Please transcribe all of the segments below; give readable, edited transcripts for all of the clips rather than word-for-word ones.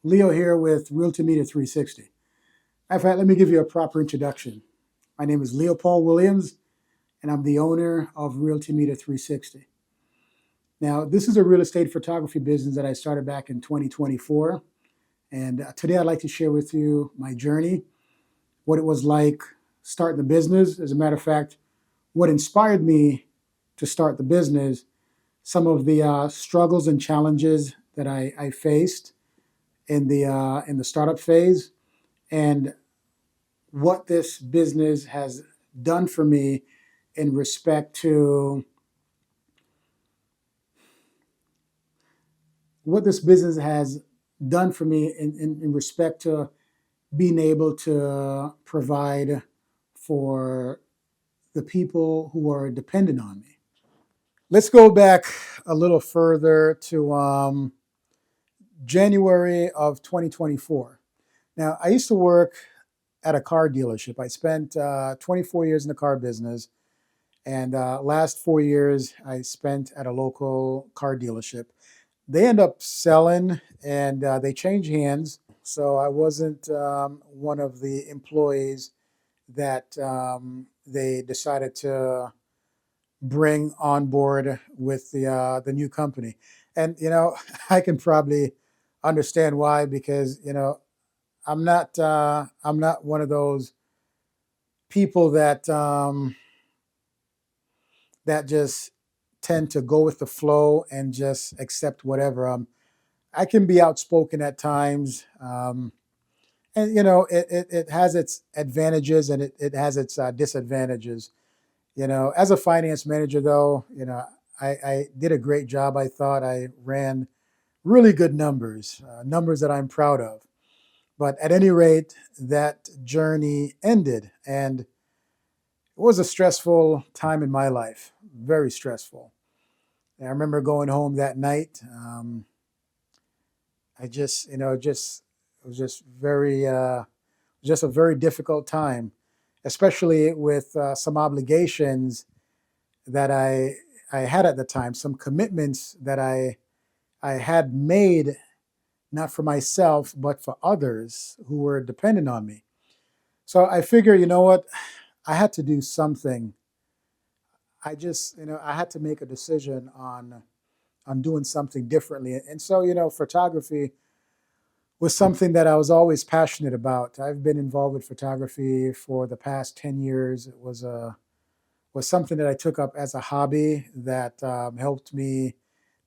Leo here with Realty Media 360. In fact, let me give you a proper introduction. My name is Leopaul Williams, and I'm the owner of Realty Media 360. Now, this is a real estate photography business that I started back in 2024. And today I'd like to share with you my journey, what it was like starting the business. As a matter of fact, what inspired me to start the business, some of the struggles and challenges that I faced in the startup phase, and what this business has done for me in respect to what this business has done for me in respect to being able to provide for the people who are dependent on me. Let's go back a little further to January of 2024. Now, I used to work at a car dealership. I spent 24 years in the car business, and last 4 years I spent at a local car dealership. They end up selling, and they change hands. So I wasn't one of the employees that they decided to bring on board with the new company. And I can probably understand why, because I'm not one of those people that just tend to go with the flow and just accept whatever. I can be outspoken at times, and it has its advantages and it has its disadvantages. As a finance manager, though, I did a great job. I thought I ran really good numbers, numbers that I'm proud of. But at any rate, that journey ended, and it was a stressful time in my life, very stressful. I remember going home that night. I just, just it was just very, just a very difficult time, especially with some obligations that I had at the time, some commitments that I had made, not for myself but for others who were dependent on me. So I figure, you know what, I had to do something. I had to make a decision on doing something differently. And so, photography was something that I was always passionate about. I've been involved with photography for the past 10 years. It was something that I took up as a hobby that helped me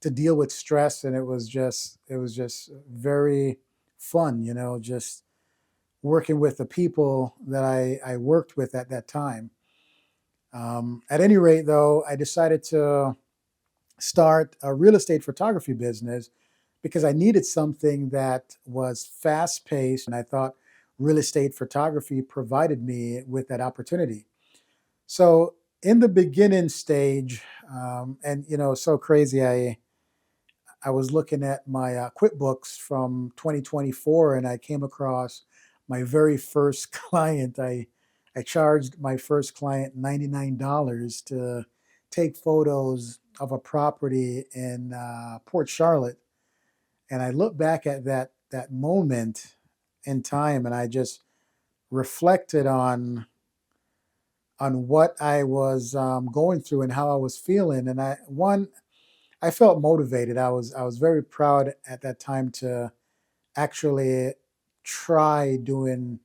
to deal with stress, and it was just very fun, just working with the people that I worked with at that time. At any rate, though, I decided to start a real estate photography business because I needed something that was fast paced, and I thought real estate photography provided me with that opportunity. So in the beginning stage, and so crazy, I was looking at my QuickBooks from 2024, and I came across my very first client. I charged my first client $99 to take photos of a property in Port Charlotte. And I look back at that moment in time, and I just reflected on what I was going through and how I was feeling. And I felt motivated. I was very proud at that time to actually try doing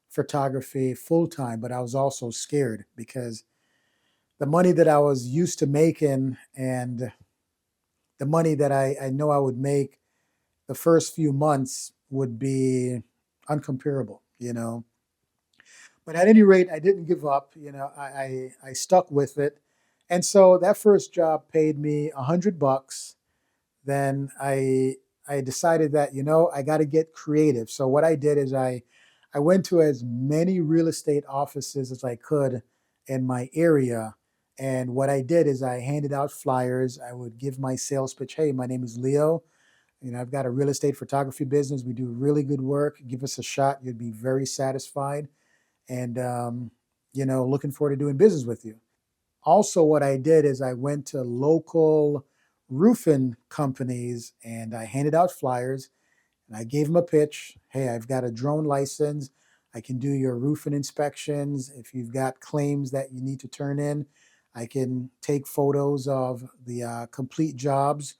photography full time, but I was also scared because the money that I was used to making and the money that I know I would make the first few months would be uncomparable, But at any rate, I didn't give up. I stuck with it. And so that first job paid me $100. Then I decided that, I got to get creative. So what I did is I went to as many real estate offices as I could in my area. And what I did is I handed out flyers. I would give my sales pitch. Hey, my name is Leo. I've got a real estate photography business. We do really good work. Give us a shot. You'd be very satisfied. And, looking forward to doing business with you. Also, what I did is I went to local roofing companies and I handed out flyers. And I gave him a pitch. Hey, I've got a drone license. I can do your roofing inspections. If you've got claims that you need to turn in, I can take photos of the complete jobs,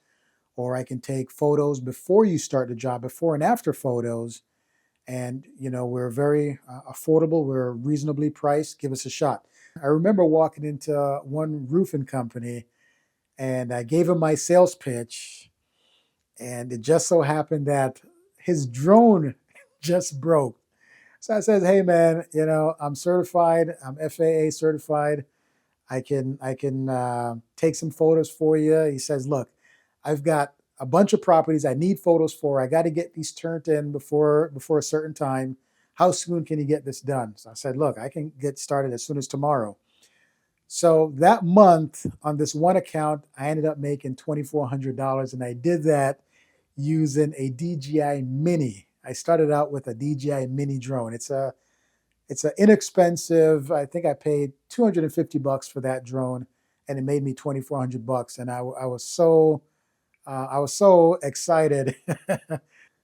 or I can take photos before you start the job, before and after photos. And, we're very affordable. We're reasonably priced. Give us a shot. I remember walking into one roofing company and I gave him my sales pitch. And it just so happened that his drone just broke. So I said, "Hey man, I'm certified. I'm FAA certified. I can take some photos for you." He says, "Look, I've got a bunch of properties I need photos for. I got to get these turned in before a certain time. How soon can you get this done?" So I said, "Look, I can get started as soon as tomorrow." So that month on this one account, I ended up making $2,400, and I did that using a DJI Mini. I started out with a DJI Mini drone. It's an inexpensive. I think I paid $250 for that drone, and it made me $2,400. And I was so excited.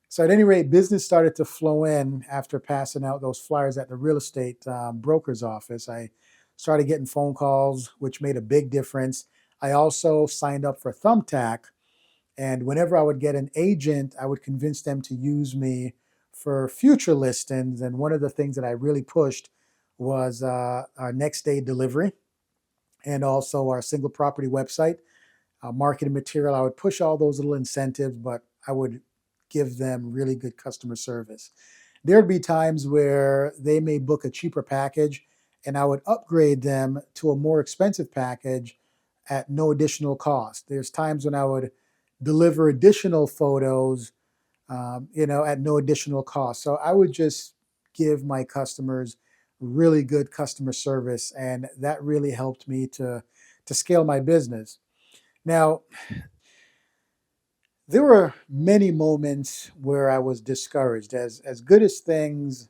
So at any rate, business started to flow in after passing out those flyers at the real estate broker's office. I started getting phone calls, which made a big difference. I also signed up for Thumbtack, and whenever I would get an agent, I would convince them to use me for future listings. And one of the things that I really pushed was our next day delivery and also our single property website, marketing material. I would push all those little incentives, but I would give them really good customer service. There'd be times where they may book a cheaper package and I would upgrade them to a more expensive package at no additional cost. There's times when I would deliver additional photos, at no additional cost. So I would just give my customers really good customer service, and that really helped me to scale my business. Now, there were many moments where I was discouraged. As good as things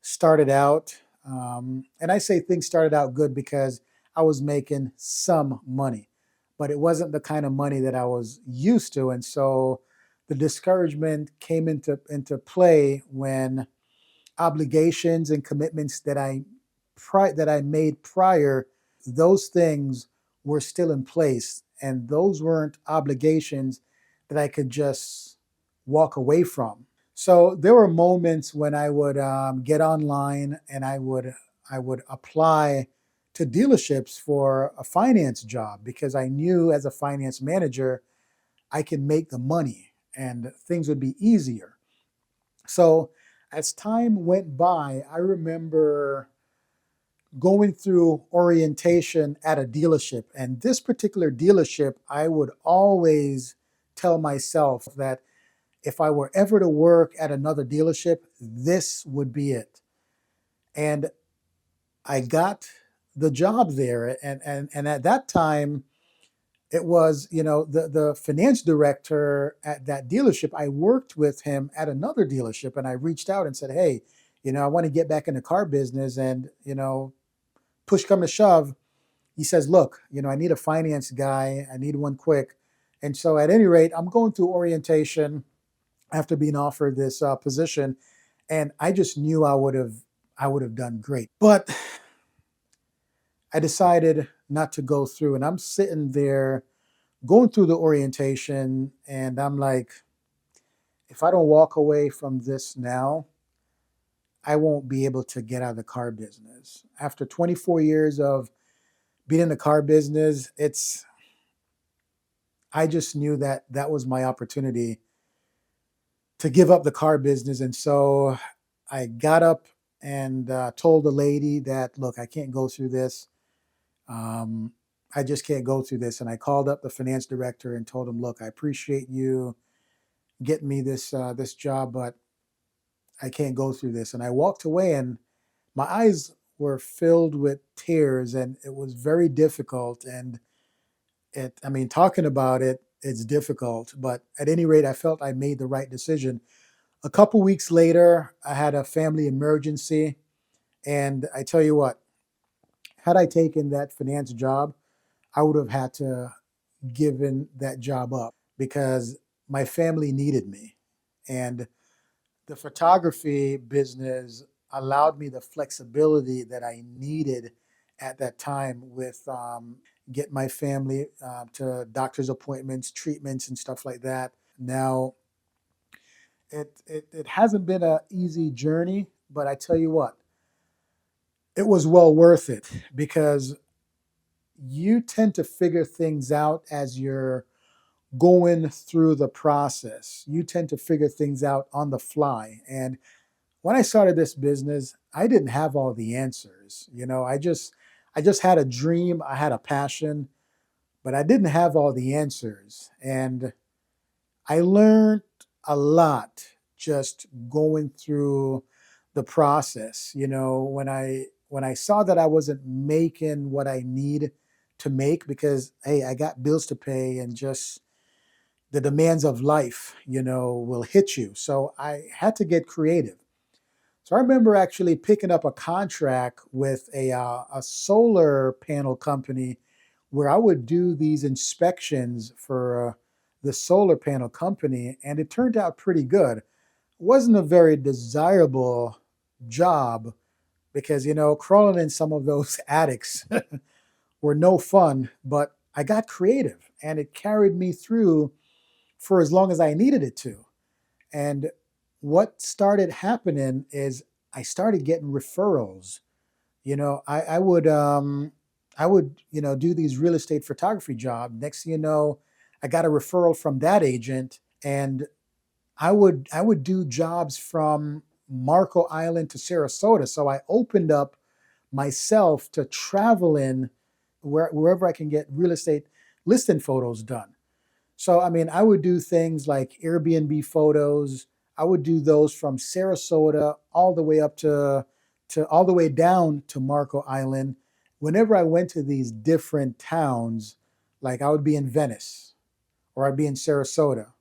started out, and I say things started out good because I was making some money, but it wasn't the kind of money that I was used to. And so the discouragement came into play when obligations and commitments that I made prior, those things were still in place, and those weren't obligations that I could just walk away from. So there were moments when I would get online and I would apply to dealerships for a finance job because I knew as a finance manager I could make the money and things would be easier. So as time went by, I remember going through orientation at a dealership. And this particular dealership, I would always tell myself that if I were ever to work at another dealership, this would be it. And I got the job there. And at that time, it was, the finance director at that dealership. I worked with him at another dealership and I reached out and said, "Hey, I want to get back in the car business." And, push come to shove, he says, "Look, I need a finance guy. I need one quick." And so at any rate, I'm going through orientation after being offered this position. And I just knew I would have done great. But I decided not to go through. And I'm sitting there going through the orientation, and I'm like, if I don't walk away from this now, I won't be able to get out of the car business. After 24 years of being in the car business, I just knew that that was my opportunity to give up the car business. And so I got up and told the lady that, "Look, I can't go through this. Um, I just can't go through this." And I called up the finance director and told him, "Look, I appreciate you getting me this job, but I can't go through this." And I walked away, and my eyes were filled with tears, and it was very difficult. And I mean, talking about it, it's difficult. But at any rate, I felt I made the right decision. A couple weeks later, I had a family emergency, and I tell you what, had I taken that finance job, I would have had to given that job up because my family needed me. And the photography business allowed me the flexibility that I needed at that time with get my family to doctor's appointments, treatments, and stuff like that. Now, it hasn't been an easy journey, but I tell you what, it was well worth it because you tend to figure things out as you're going through the process. You tend to figure things out on the fly. And when I started this business, I didn't have all the answers. I just had a dream, I had a passion, but I didn't have all the answers. And I learned a lot just going through the process. When I saw that I wasn't making what I need to make because hey, I got bills to pay and just the demands of life, will hit you. So I had to get creative. So I remember actually picking up a contract with a solar panel company where I would do these inspections for the solar panel company, and it turned out pretty good. It wasn't a very desirable job because, crawling in some of those attics were no fun, but I got creative and it carried me through for as long as I needed it to. And what started happening is I started getting referrals. I would do these real estate photography jobs. Next thing you know, I got a referral from that agent, and I would do jobs from Marco Island to Sarasota. So I opened up myself to traveling wherever I can get real estate listing photos done. So, I mean, I would do things like Airbnb photos. I would do those from Sarasota all the way up to all the way down to Marco Island. Whenever I went to these different towns, like I would be in Venice, or I'd be in Sarasota,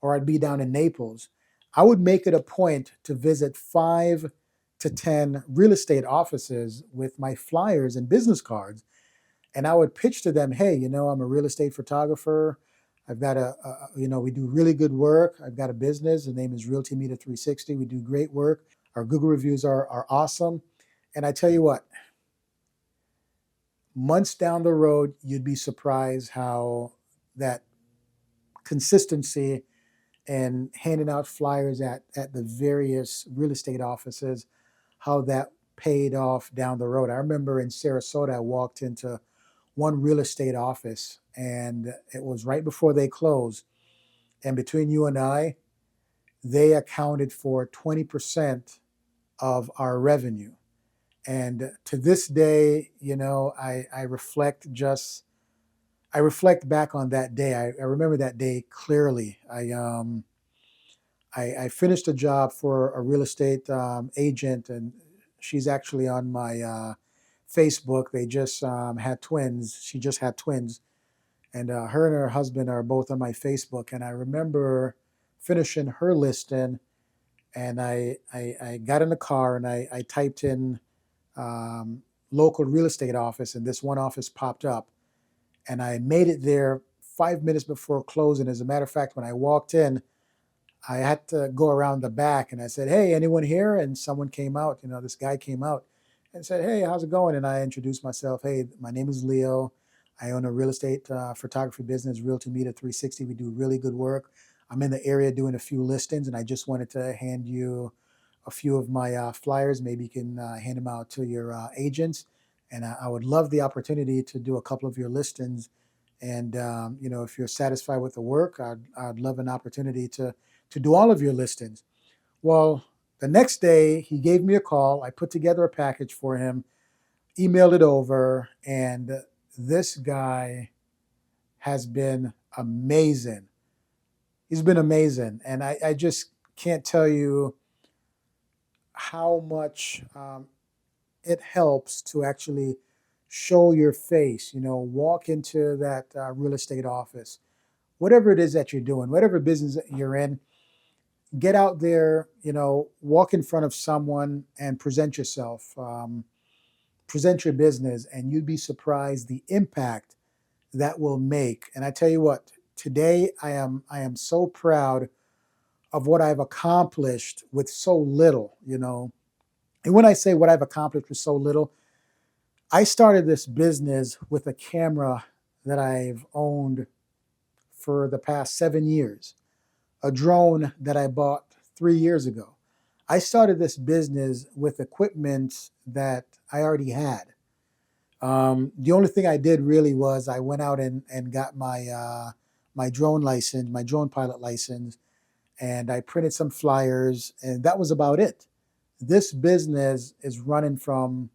or I'd be down in Naples, I would make it a point to visit 5 to 10 real estate offices with my flyers and business cards, and I would pitch to them, hey, I'm a real estate photographer. I've got we do really good work. I've got a business. The name is Realty Media 360. We do great work. Our Google reviews are awesome. And I tell you what, months down the road, you'd be surprised how that consistency and handing out flyers at the various real estate offices, how that paid off down the road. I remember in Sarasota, I walked into one real estate office and it was right before they closed. And between you and I, they accounted for 20% of our revenue. And to this day, I reflect back on that day. I remember that day clearly. I finished a job for a real estate agent, and she's actually on my Facebook. They just had twins. She just had twins, and her and her husband are both on my Facebook. And I remember finishing her listing, and I got in the car and I typed in local real estate office, and this one office popped up, and I made it there 5 minutes before closing. As a matter of fact, when I walked in, I had to go around the back and I said, hey, anyone here? And someone came out, this guy came out and said, hey, how's it going? And I introduced myself. Hey, my name is Leo. I own a real estate photography business, Realty Media 360. We do really good work. I'm in the area doing a few listings, and I just wanted to hand you a few of my flyers. Maybe you can hand them out to your agents. And I would love the opportunity to do a couple of your listings. And, if you're satisfied with the work, I'd love an opportunity to do all of your listings. Well, the next day he gave me a call. I put together a package for him, emailed it over, and this guy has been amazing. He's been amazing. And I just can't tell you how much it helps to actually show your face, walk into that real estate office, whatever it is that you're doing, whatever business that you're in, get out there, walk in front of someone and present yourself, present your business, and you'd be surprised the impact that will make. And I tell you what, today I am so proud of what I've accomplished with so little, you know. And when I say what I've accomplished with so little, I started this business with a camera that I've owned for the past 7 years, a drone that I bought 3 years ago. I started this business with equipment that I already had. The only thing I did really was I went out and got my drone license, my drone pilot license, and I printed some flyers, and that was about it. This business is running from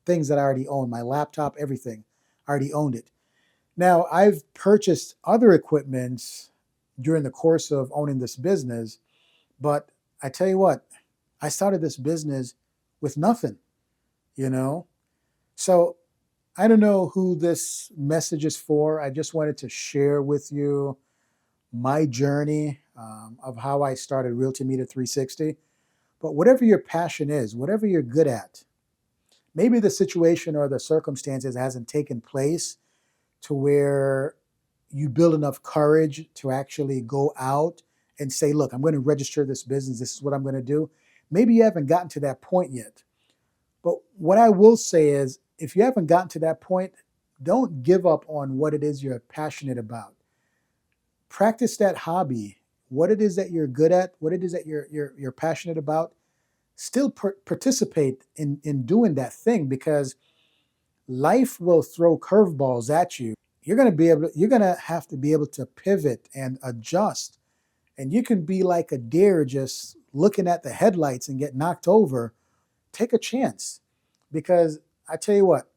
things that I already own, my laptop, everything. I already owned it. Now, I've purchased other equipments during the course of owning this business, but I tell you what, I started this business with nothing, you know? So I don't know who this message is for. I just wanted to share with you my journey of how I started Realty Media 360. But whatever your passion is, whatever you're good at, maybe the situation or the circumstances hasn't taken place to where you build enough courage to actually go out and say, look, I'm going to register this business. This is what I'm going to do. Maybe you haven't gotten to that point yet. But what I will say is, if you haven't gotten to that point, don't give up on what it is you're passionate about. Practice that hobby, what it is that you're good at, what it is that you're passionate about. Still participate in doing that thing, because life will throw curveballs at you. You're gonna have to be able to pivot and adjust. And you can be like a deer just looking at the headlights and get knocked over. Take a chance, because I tell you what,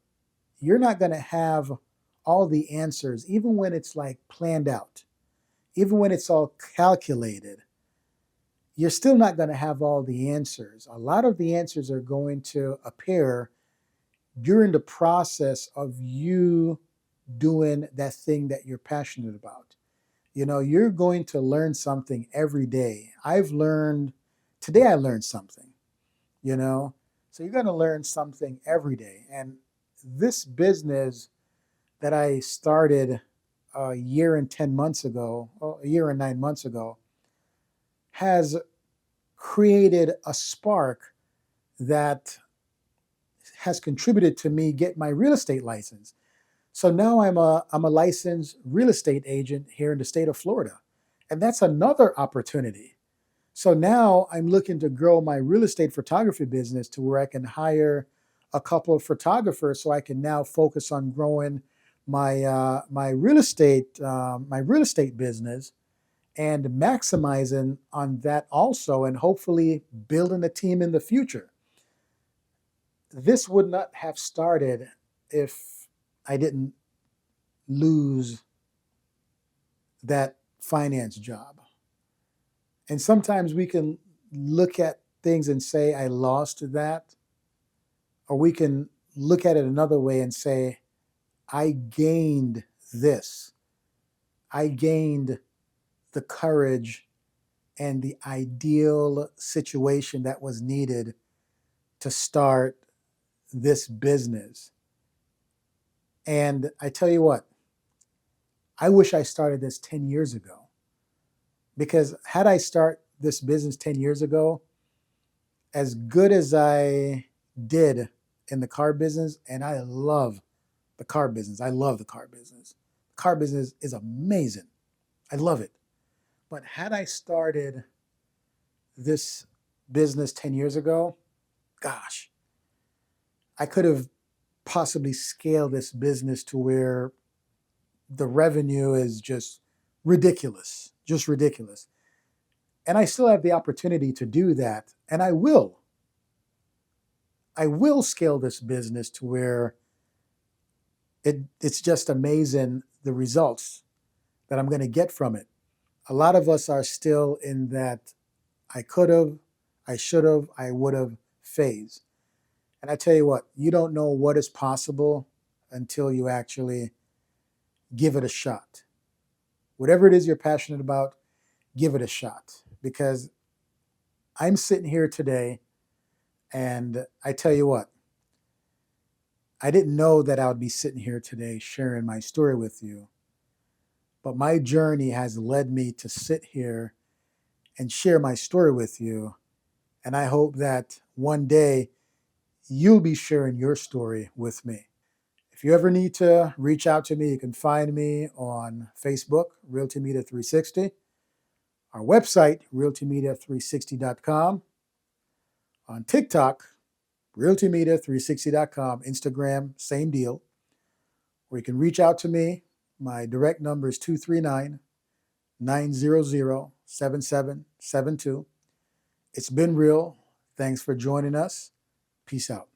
you're not gonna have all the answers, even when it's like planned out, even when it's all calculated. You're still not going to have all the answers. A lot of the answers are going to appear during the process of you doing that thing that you're passionate about. You know, you're going to learn something every day. Today I learned something, you know, so you're going to learn something every day. And this business that I started a year and 10 months ago, a year and 9 months ago, has created a spark that has contributed to me get my real estate license. So now I'm a licensed real estate agent here in the state of Florida. And that's another opportunity. So now I'm looking to grow my real estate photography business to where I can hire a couple of photographers, so I can now focus on growing my real estate business, and maximizing on that also, and hopefully building a team in the future. This would not have started if I didn't lose that finance job. And sometimes we can look at things and say, I lost that. Or we can look at it another way and say, I gained this. I gained the courage and the ideal situation that was needed to start this business. And I tell you what, I wish I started this 10 years ago. Because had I started this business 10 years ago, as good as I did in the car business, and I love the car business. I love the car business. The car business is amazing. I love it. But had I started this business 10 years ago, gosh, I could have possibly scaled this business to where the revenue is just ridiculous, just ridiculous. And I still have the opportunity to do that, and I will. I will scale this business to where it's just amazing the results that I'm going to get from it. A lot of us are still in that I could have, I should have, I would have phase. And I tell you what, you don't know what is possible until you actually give it a shot. Whatever it is you're passionate about, give it a shot. Because I'm sitting here today, and I tell you what, I didn't know that I would be sitting here today sharing my story with you. But my journey has led me to sit here and share my story with you. And I hope that one day you'll be sharing your story with me. If you ever need to reach out to me, you can find me on Facebook, Realty Media 360, our website, realtymedia360.com, on TikTok, realtymedia360.com, Instagram, same deal. Or you can reach out to me. My direct number is 239-900-7772. It's been real. Thanks for joining us. Peace out.